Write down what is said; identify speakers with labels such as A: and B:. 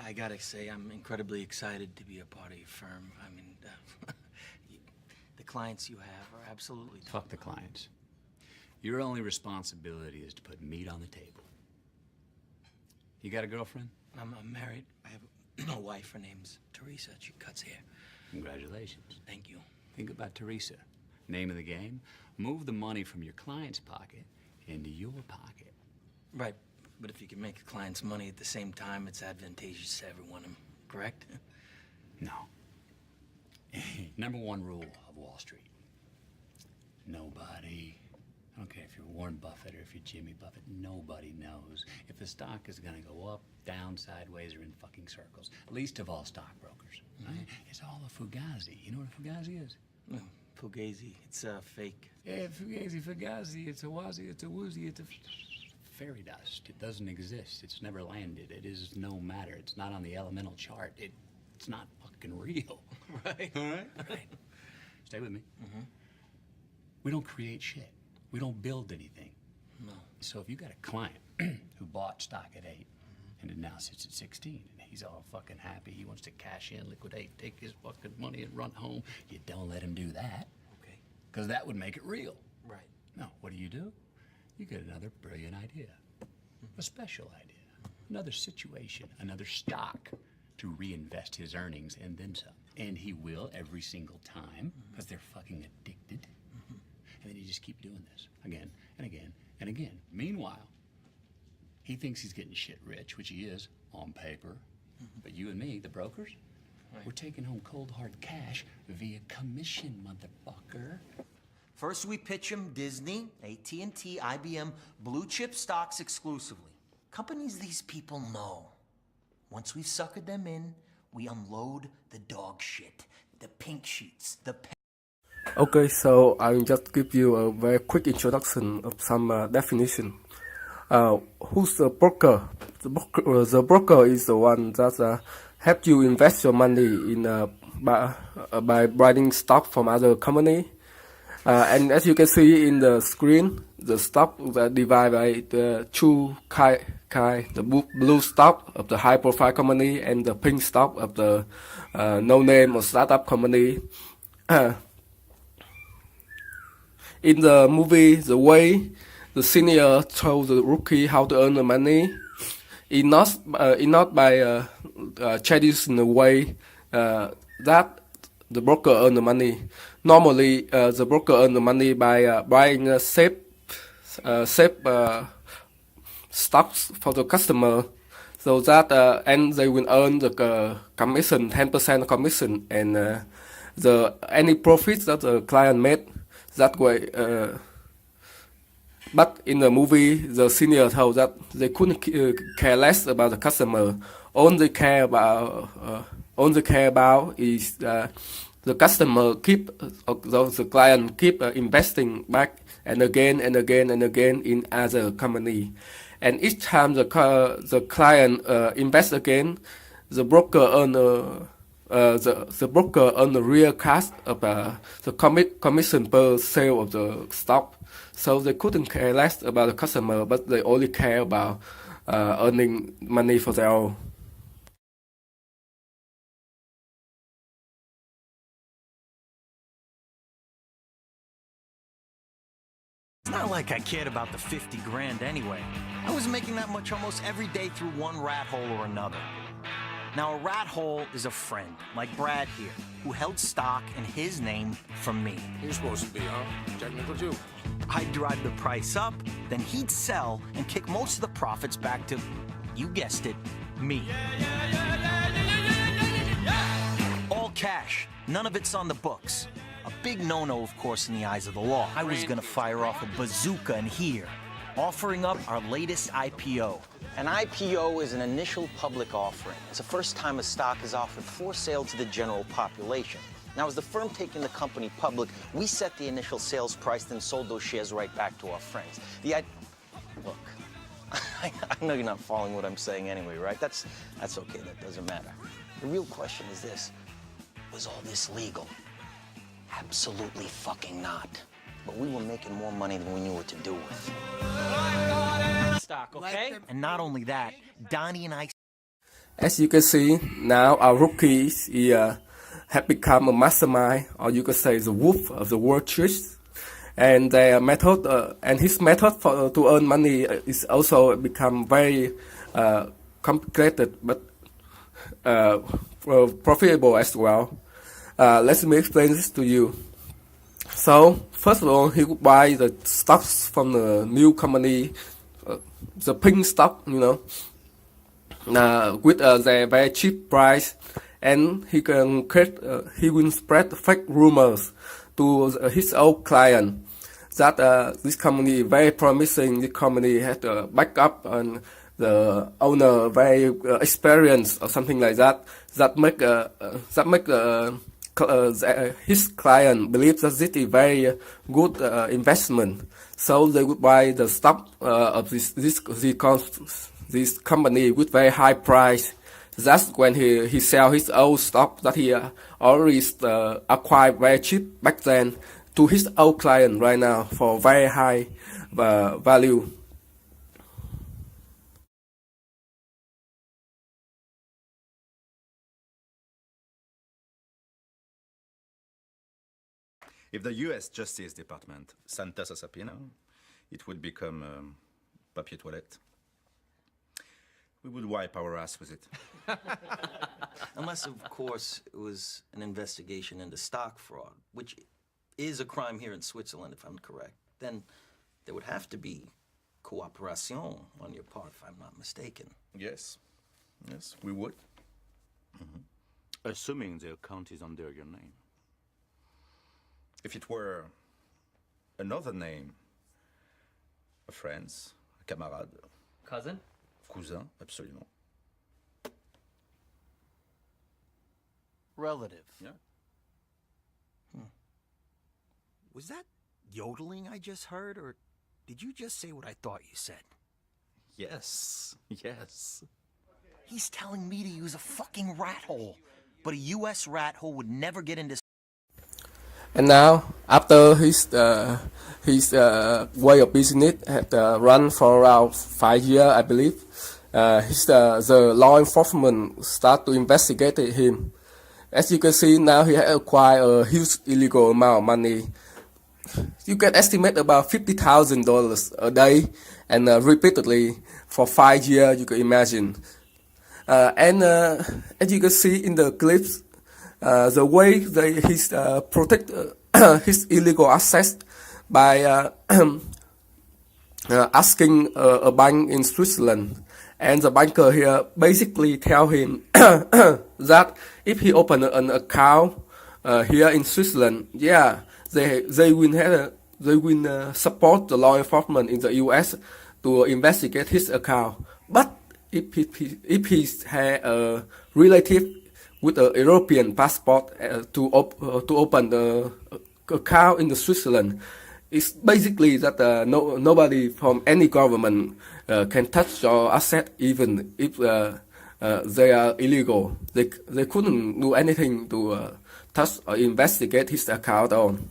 A: I gotta say, I'm incredibly excited to be a part of your firm. I mean, the clients you have are absolutely...
B: Fuck the clients. Your only responsibility is to put meat on the table. You got a girlfriend?
A: I'm married. I have a wife. Her name's Teresa. She cuts hair.
B: Congratulations.
A: Thank you.
B: Think about Teresa. Name of the game, move the money from your client's pocket into your pocket.
A: Right, but if you can make the clients money at the same time, it's advantageous to everyone, correct?
B: No. Number one rule of Wall Street. Nobody, I don't care if you're Warren Buffett or if you're Jimmy Buffett, nobody knows if the stock is gonna go up, down, sideways, or in fucking circles. Least of all stockbrokers. Right? It's all a fugazi. You know what a fugazi is?
A: Fugazi, it's fake.
B: Yeah, fugazi, it's a wazi, it's a woozy, it's a fairy dust. It doesn't exist. It's never landed. It is no matter. It's not on the elemental chart. It's not fucking real.
A: Right.
B: All right? All right. Stay with me. Mm-hmm. We don't create shit. We don't build anything.
A: No.
B: So if you got a client who bought stock at 8 and it now sits at 16 and he's all fucking happy, he wants to cash in, liquidate, take his fucking money and run home, you don't let him do that.
A: Okay.
B: Because that would make it real.
A: Right.
B: No, what do? You get another brilliant idea, a special idea, another situation, another stock to reinvest his earnings and then some. And he will every single time because they're fucking addicted. And then you just keep doing this again and again and again. Meanwhile, he thinks he's getting shit rich, which he is on paper. But you and me, the brokers, we're taking home cold hard cash via commission, motherfucker.
C: First we pitch them Disney, AT&T, IBM, blue chip stocks exclusively. Companies these people know. Once we've suckered them in, we unload the dog shit, the pink sheets, the...
D: Okay, so I'll just give you a very quick introduction of some definition. Who's the broker? The broker is the one that help you invest your money in by buying stock from other company. And as you can see in the screen, the stock are divided by the two kind, the blue stock of the high profile company and the pink stock of the no name or startup company. In the movie, the way the senior told the rookie how to earn the money, it's not by traditional way that the broker earn the money. Normally, the broker earn the money by buying safe stocks for the customer, so that and they will earn the commission, 10% commission, and any profits that the client made that way. But in the movie, the senior told that they couldn't care less about the customer. All they care about is the customer the client keep investing back and again and again and again in other company, and each time the client invest again, the broker earn the broker earn the real cash of the commission per sale of the stock. So they couldn't care less about the customer, but they only care about earning money for their own.
C: It's not like I cared about the 50 grand anyway. I was making that much almost every day through one rat hole or another. Now, a rat hole is a friend, like Brad here, who held stock in his name from me.
E: You're supposed to be, huh? Technical Jew.
C: I'd drive the price up, then he'd sell and kick most of the profits back to, you guessed it, me. All cash. None of it's on the books. A big no-no, of course, in the eyes of the law. I was gonna fire off a bazooka in here, offering up our latest IPO. An IPO is an initial public offering. It's the first time a stock is offered for sale to the general population. Now, as the firm taking the company public, we set the initial sales price, then sold those shares right back to our friends. Look, I know you're not following what I'm saying anyway, right? That's okay, that doesn't matter. The real question is this: was all this legal? Absolutely fucking not. But we were making more money than we knew what to do with.
A: Stock, okay?
C: And not only that, Donnie and I...
D: As you can see, now our rookies have become a mastermind, or you could say the wolf of the Wall Street. And their method, and his method to earn money is also become very complicated, but profitable as well. Let me explain this to you. So, first of all, he would buy the stocks from the new company, the pink stock, with their very cheap price, and he can create, he will spread fake rumors to his own client that this company is very promising. The company has a backup and the owner very experienced or something like that. That make his client believe that this is very good investment. So they would buy the stock of this company with very high price. That's when he sell his old stock that he already acquired very cheap back then to his old client right now for very high value.
F: If the U.S. Justice Department sent us a subpoena, it would become papier toilette. We would wipe our ass with it.
A: Unless, of course, it was an investigation into stock fraud, which is a crime here in Switzerland, if I'm correct. Then there would have to be cooperation on your part, if I'm not mistaken.
F: Yes, yes, we would. Assuming the account is under your name. If it were another name, a friend, a camarade.
G: Cousin?
F: Cousin, absolument.
C: Relative.
F: Yeah.
C: Was that yodeling I just heard, or did you just say what I thought you said?
F: Yes, yes.
C: He's telling me to use a fucking rat hole, but a U.S. rat hole would never get into.
D: And now, after his way of business had run for around 5 years, I believe, the law enforcement start to investigate him. As you can see, now he has acquired a huge illegal amount of money. You can estimate about $50,000 a day, and repeatedly for 5 years. You can imagine. As you can see in the clips, the way he protect his illegal assets by asking a bank in Switzerland, and the banker here basically tell him that if he open an account here in Switzerland, yeah, they will support the law enforcement in the U.S. to investigate his account. But if he had a relative with a European passport to open the account in the Switzerland, it's basically that nobody from any government can touch your asset, even if they are illegal. They couldn't do anything to touch or investigate his account on.